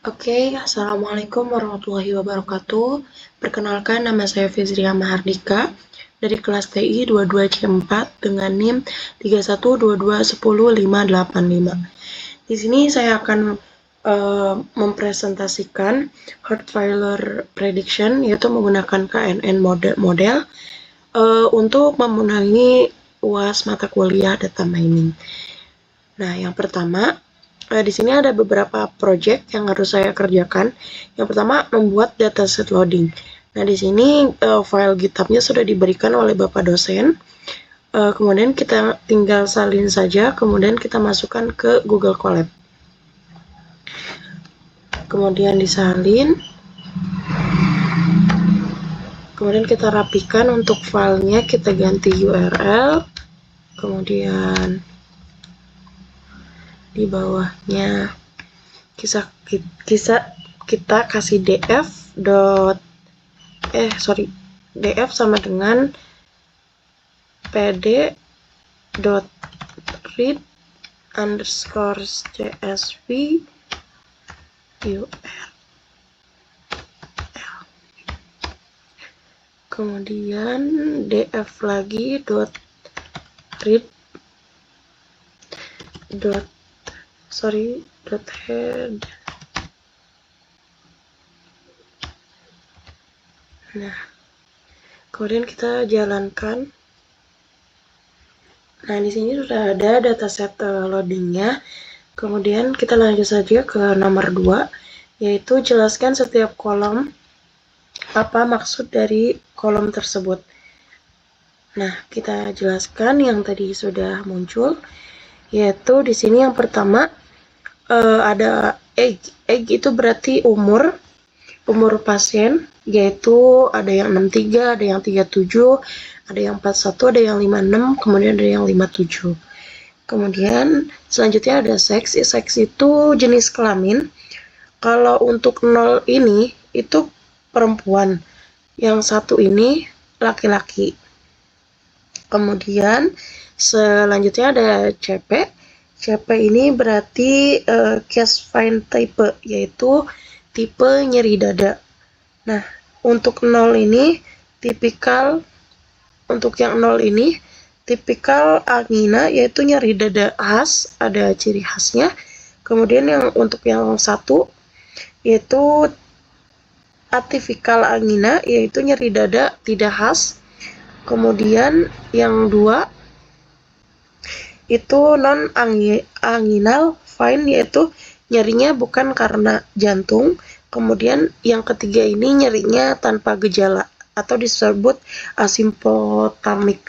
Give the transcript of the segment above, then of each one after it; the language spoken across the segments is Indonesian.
Oke, Assalamualaikum warahmatullahi wabarakatuh. Perkenalkan, nama saya Fizria Mahardika dari kelas TI 22C4 dengan NIM 3122105585. Di sini saya akan mempresentasikan hard failure prediction, yaitu menggunakan KNN model untuk memenuhi UAS mata kuliah data mining. Nah, yang pertama, di sini ada beberapa project yang harus saya kerjakan. Yang pertama, membuat dataset loading. Nah, di sini file GitHub-nya sudah diberikan oleh Bapak dosen. Kemudian kita tinggal salin saja, kemudian kita masukkan ke Google Colab. Kemudian disalin. Kemudian kita rapikan untuk filenya, kita ganti URL. Kemudian di bawahnya kita kasih df sama dengan pd.read_csv url. Kemudian df lagi .read .head. Nah, kemudian kita jalankan. Nah, di sini sudah ada dataset loadingnya. Kemudian kita lanjut saja ke nomor 2, yaitu jelaskan setiap kolom, apa maksud dari kolom tersebut. Nah, kita jelaskan yang tadi sudah muncul, yaitu di sini yang pertama ada age. Age itu berarti umur pasien, yaitu ada yang 63, ada yang 37, ada yang 41, ada yang 56, kemudian ada yang 57. Kemudian selanjutnya ada seks. Seks itu jenis kelamin. Kalau untuk 0 ini itu perempuan, yang 1 ini laki-laki. Kemudian selanjutnya ada CP. CP ini berarti chest pain type, yaitu tipe nyeri dada. Nah, untuk 0 ini tipikal angina, yaitu nyeri dada khas, ada ciri khasnya. Kemudian untuk yang 1 yaitu atipikal angina, yaitu nyeri dada tidak khas. Kemudian yang 2 itu non anginal fine, yaitu nyerinya bukan karena jantung. Kemudian yang ketiga ini nyerinya tanpa gejala atau disebut asimptomatik.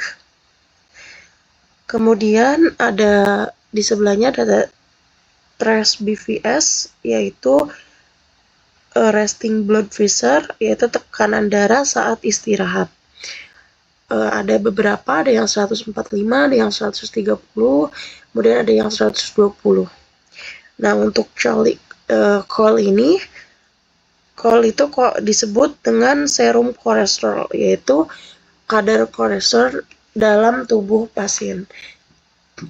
Kemudian ada di sebelahnya ada trace BVS, yaitu resting blood pressure, yaitu tekanan darah saat istirahat. Ada beberapa, ada yang 145, ada yang 130, kemudian ada yang 120. Nah, untuk call itu kok disebut dengan serum kolesterol, yaitu kadar kolesterol dalam tubuh pasien.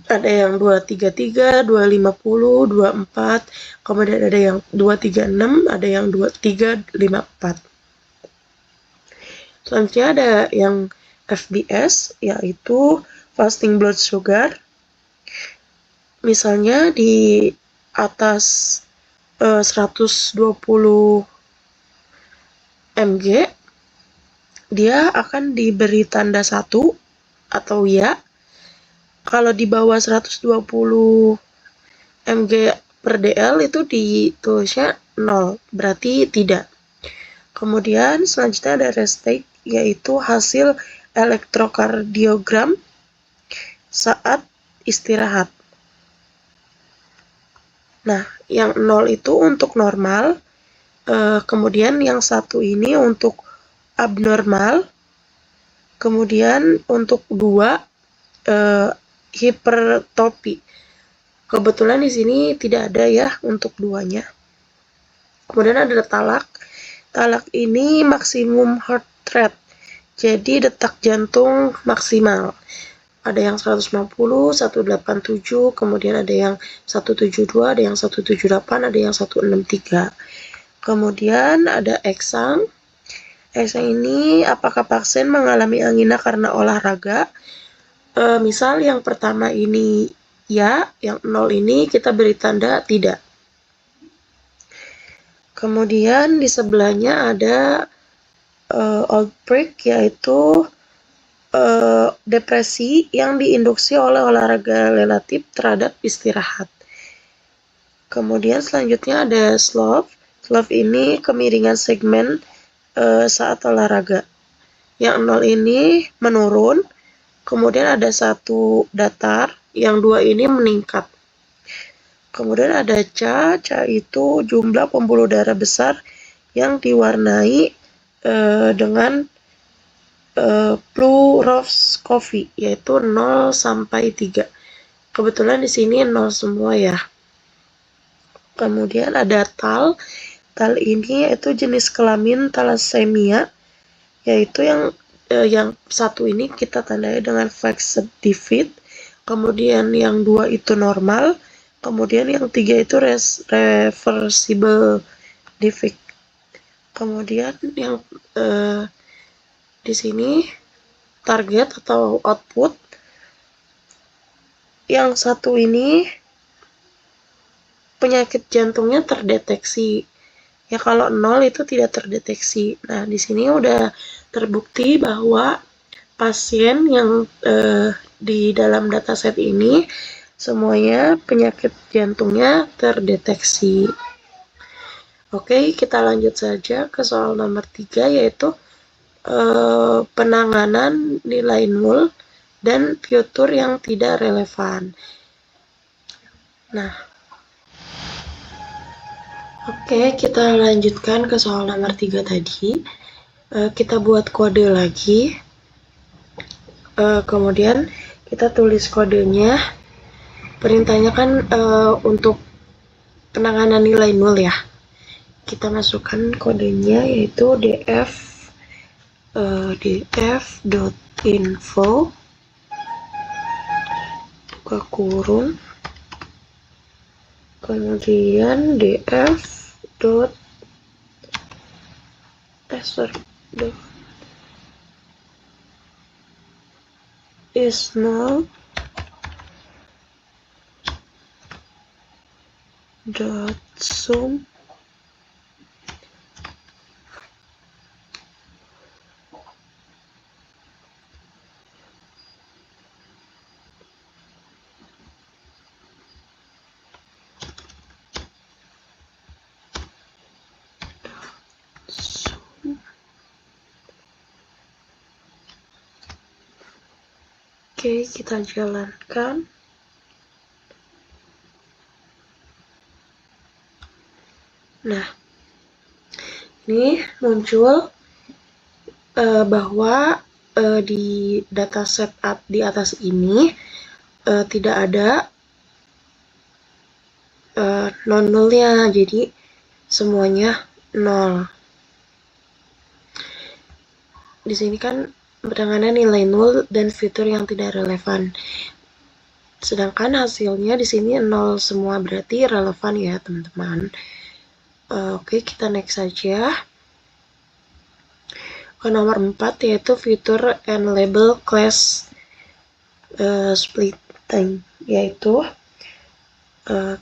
Ada yang 233, 250, 24, kemudian ada yang 236, ada yang 2354. Selanjutnya ada yang FBS, yaitu fasting blood sugar. Misalnya di atas 120 mg, dia akan diberi tanda 1 atau ya. Kalau di bawah 120 mg per dl itu ditulisnya 0, berarti tidak. Kemudian selanjutnya ada restate, yaitu hasil elektrokardiogram saat istirahat. Nah, yang 0 itu untuk normal, kemudian yang 1 ini untuk abnormal, kemudian untuk 2 hipertrofi. Kebetulan di sini tidak ada ya untuk 2-nya. Kemudian ada talak. Talak ini maksimum heart rate, jadi detak jantung maksimal. ada yang 150, 187, kemudian ada yang 172, ada yang 178, ada yang 163. Kemudian ada eksang. Eksang ini apakah pasien mengalami angina karena olahraga? Misal yang pertama ini ya, yang 0 ini kita beri tanda tidak. Kemudian di sebelahnya ada outbreak, yaitu depresi yang diinduksi oleh olahraga relatif terhadap istirahat. Kemudian selanjutnya ada slope. Slope ini kemiringan segmen saat olahraga. Yang 0 ini menurun. Kemudian ada 1 datar, yang 2 ini meningkat. Kemudian ada Ca itu jumlah pembuluh darah besar yang diwarnai dengan fluoroscopy, yaitu 0 sampai 3. Kebetulan di sini 0 semua ya. Kemudian ada Tal. Tal ini yaitu jenis kelamin thalassemia, yaitu yang satu ini kita tandai dengan fixed defect, kemudian yang 2 itu normal, kemudian yang 3 itu reversible defect. Kemudian yang di sini target atau output, yang satu ini penyakit jantungnya terdeteksi. Ya kalau 0 itu tidak terdeteksi. Nah, di sini udah terbukti bahwa pasien yang di dalam dataset ini semuanya penyakit jantungnya terdeteksi. Oke, kita lanjut saja ke soal nomor 3, yaitu penanganan nilai nul dan fitur yang tidak relevan. Nah, oke, kita lanjutkan ke soal nomor 3 tadi. Kita buat kode lagi. Kemudian kita tulis kodenya. Perintahnya kan untuk penanganan nilai nul ya. Kita masukkan kodenya yaitu df.info buka kurung, kemudian is null sum Oke, kita jalankan. Nah, ini muncul bahwa di dataset di atas ini tidak ada non-nulnya, jadi semuanya 0. Di sini kan penanganan nilai nul dan fitur yang tidak relevan. Sedangkan hasilnya di sini 0 semua, berarti relevan ya, teman-teman. Oke, kita next saja ke nomor 4, yaitu fitur and label class splitting, yaitu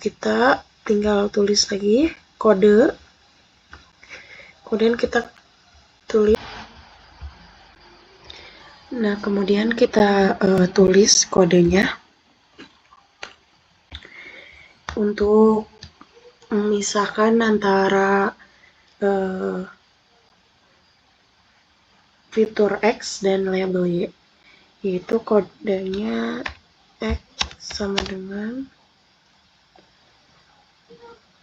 kita tinggal tulis lagi kode, kemudian kita tulis. Nah, kemudian kita tulis kodenya untuk memisahkan antara fitur X dan label Y, yaitu kodenya X sama dengan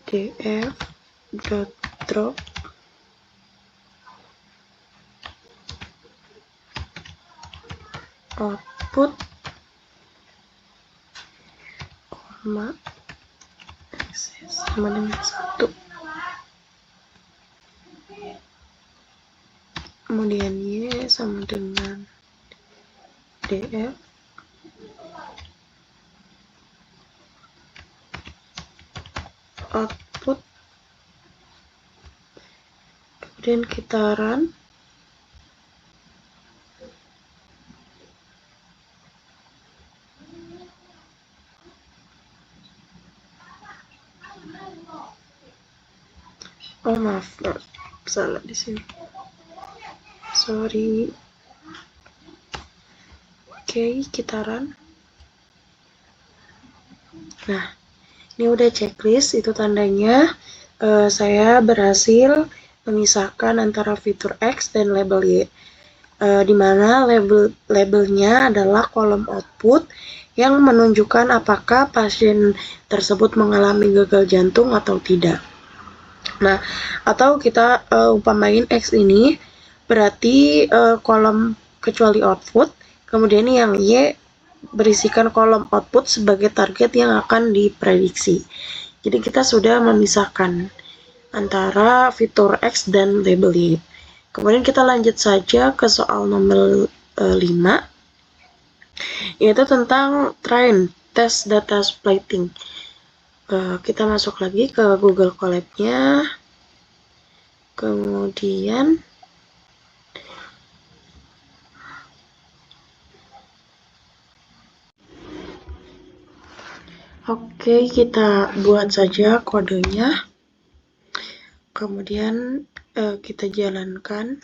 df.drop output, X sama dengan 1. Kemudian Y sama dengan df output, kemudian kita run. Oh maaf, salah di sini. Sorry. Oke, kita run. Nah, ini udah checklist, itu tandanya saya berhasil memisahkan antara fitur X dan label Y. Dimana labelnya adalah kolom output yang menunjukkan apakah pasien tersebut mengalami gagal jantung atau tidak. Nah, atau kita upamain X ini berarti kolom kecuali output, kemudian yang Y berisikan kolom output sebagai target yang akan diprediksi. Jadi kita sudah memisahkan antara fitur X dan label Y. Kemudian kita lanjut saja ke soal nomor 5, yaitu tentang train test data splitting. Kita masuk lagi ke Google Colab-nya, kemudian kita buat saja kodenya, kemudian kita jalankan.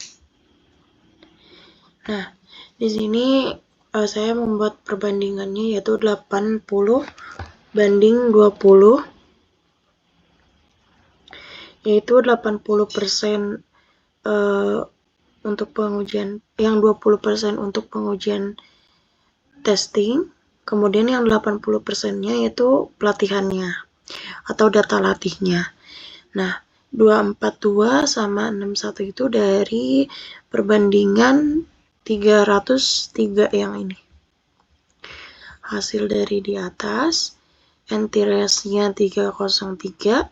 Nah, di sini saya membuat perbandingannya yaitu 80 banding 20, yaitu 80% untuk pengujian, yang 20% untuk pengujian testing, kemudian yang 80%-nya yaitu pelatihannya atau data latihnya. Nah, 242 sama 61 itu dari perbandingan 303 yang ini. Hasil dari di atas, anti-race-nya 303.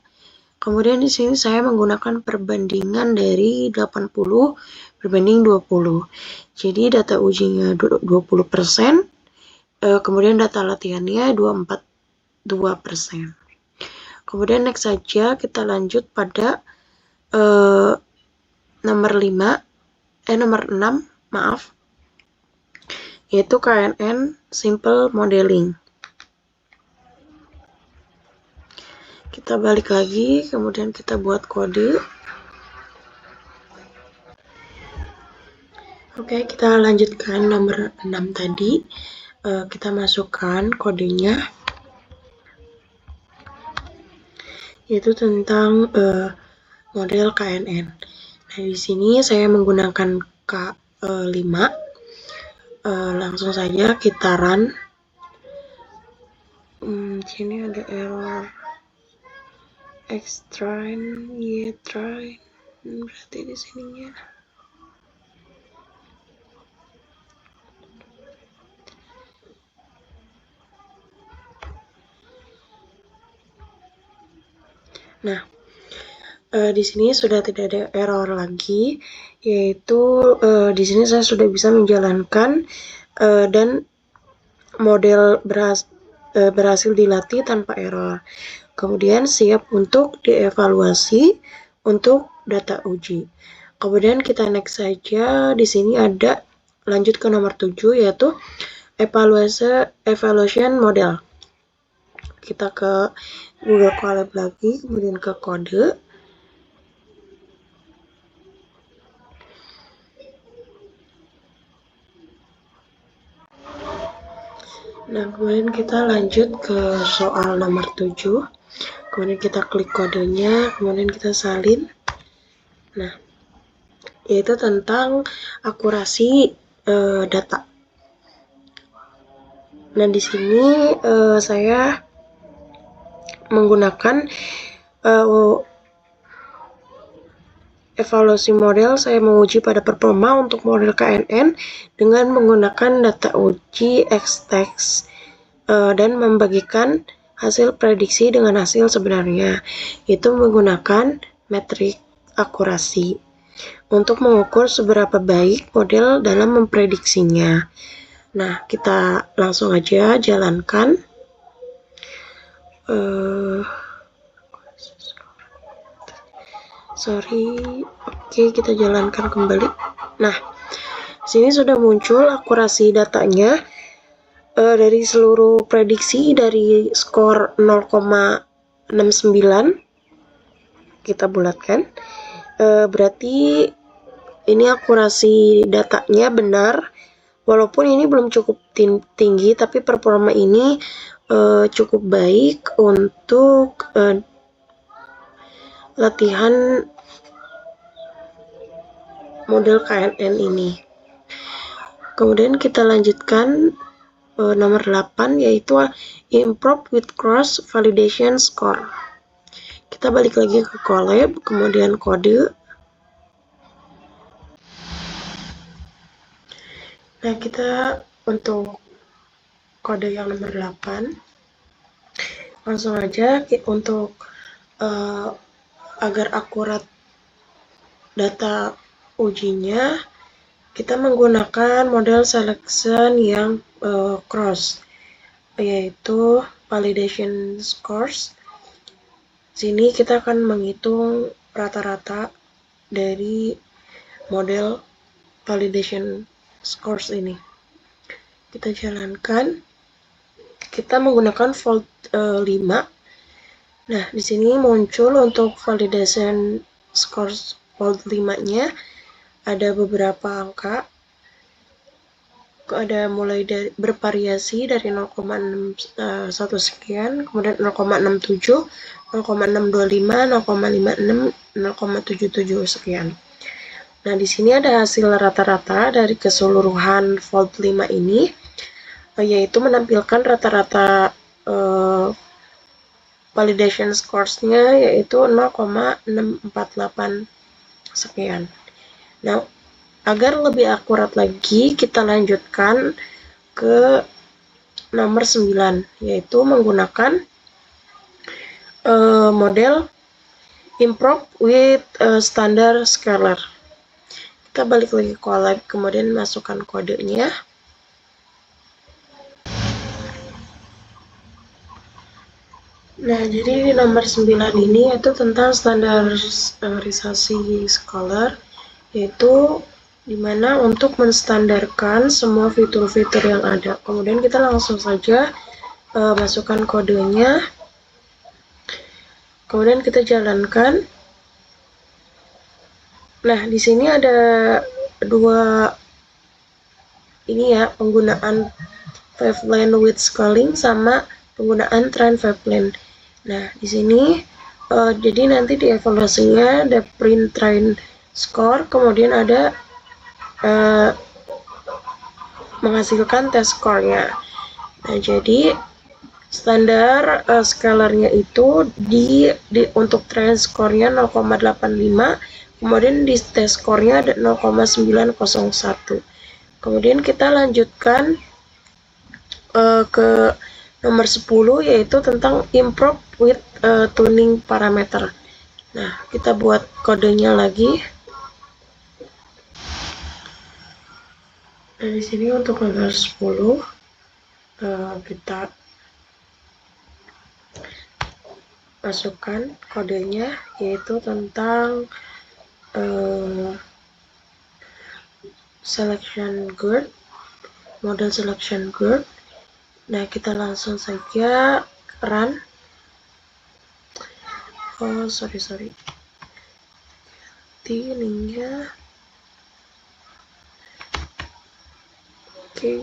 Kemudian di sini saya menggunakan perbandingan dari 80 berbanding 20. Jadi data ujinya 20%, kemudian data latihannya 242%. Kemudian next saja kita lanjut pada nomor 6, yaitu KNN Simple Modeling. Kita balik lagi, kemudian kita buat kode. Oke, kita lanjutkan nomor 6 tadi. Kita masukkan kodenya, yaitu tentang model KNN. Nah, di sini saya menggunakan K5. Langsung saja kita run. Di sini ada error X train, Y train, berarti di sininya. Nah, di sini sudah tidak ada error lagi, yaitu di sini saya sudah bisa menjalankan dan model berhasil dilatih tanpa error. Kemudian siap untuk dievaluasi untuk data uji. Kemudian kita next saja. Di sini ada lanjut ke nomor 7, yaitu evaluation model. Kita ke Google Colab lagi, kemudian ke kode. Nah, kemudian kita lanjut ke soal nomor 7. Kemudian kita klik kodenya, kemudian kita salin. Nah, yaitu tentang akurasi data. Nah, di sini saya menggunakan evaluasi model. Saya menguji pada performa untuk model KNN dengan menggunakan data uji X-text dan membagikan hasil prediksi dengan hasil sebenarnya, itu menggunakan metrik akurasi untuk mengukur seberapa baik model dalam memprediksinya. Nah, kita langsung aja jalankan. Oke, kita jalankan kembali. Nah, sini sudah muncul akurasi datanya dari seluruh prediksi dari skor 0,69 kita bulatkan. Berarti ini akurasi datanya benar. Walaupun ini belum cukup tinggi, tapi performa ini cukup baik untuk latihan model KNN ini. Kemudian kita lanjutkan nomor 8, yaitu Improve with Cross Validation Score. Kita balik lagi ke Colab, kemudian kode. Nah, kita untuk kode yang nomor 8, langsung aja untuk agar akurat data ujinya, kita menggunakan model selection yang cross, yaitu validation scores. Sini kita akan menghitung rata-rata dari model validation scores ini. Kita jalankan. Kita menggunakan volt 5. Nah, di sini muncul untuk validation scores volt 5-nya ada beberapa angka. Ada mulai dari bervariasi dari 0,61 sekian, kemudian 0,67, 0,625, 0,56, 0,77 sekian. Nah, di sini ada hasil rata-rata dari keseluruhan volt 5 ini, yaitu menampilkan rata-rata validation scores-nya yaitu 0,648 sekian. Nah, agar lebih akurat lagi, kita lanjutkan ke nomor 9, yaitu menggunakan model Improve with Standard Scalar. Kita balik lagi ke Colab, kemudian masukkan kodenya. Nah, jadi di nomor 9 ini itu tentang standarisasi Scalar, yaitu dimana untuk menstandarkan semua fitur-fitur yang ada. Kemudian kita langsung saja masukkan kodenya, kemudian kita jalankan. Nah, di sini ada dua ini ya, penggunaan waveline width scaling sama penggunaan trend waveline. Nah, di sini jadi nanti di evaluasinya ada print trend score, kemudian ada menghasilkan test score-nya. Nah, jadi standar scalarnya itu untuk trend score-nya 0,85, kemudian di test score-nya ada 0,901. Kemudian kita lanjutkan ke nomor 10, yaitu tentang improve with tuning parameter. Nah, kita buat kodenya lagi. Nah, di sini untuk nomor 10 kita masukkan kodenya, yaitu tentang selection group, model selection group. Nah, kita langsung saja run. Sorry. Linknya. Oke.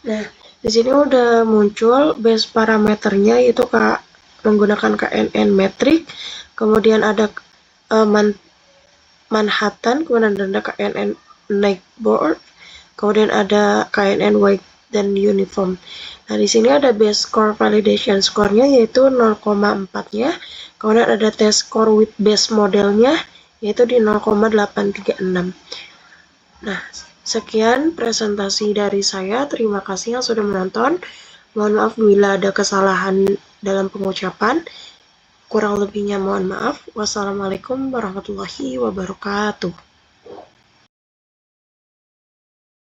Nah, di sini udah muncul base parameternya, yaitu menggunakan KNN metric, kemudian ada Manhattan, kemudian ada KNN Neighbor, kemudian ada KNN White dan Uniform. Nah, di sini ada base score validation score-nya yaitu 0,4-nya, kemudian ada test score with base modelnya yaitu di 0,836. Nah, sekian presentasi dari saya. Terima kasih yang sudah menonton. Mohon maaf bila ada kesalahan dalam pengucapan. Kurang lebihnya mohon maaf. Wassalamualaikum warahmatullahi wabarakatuh.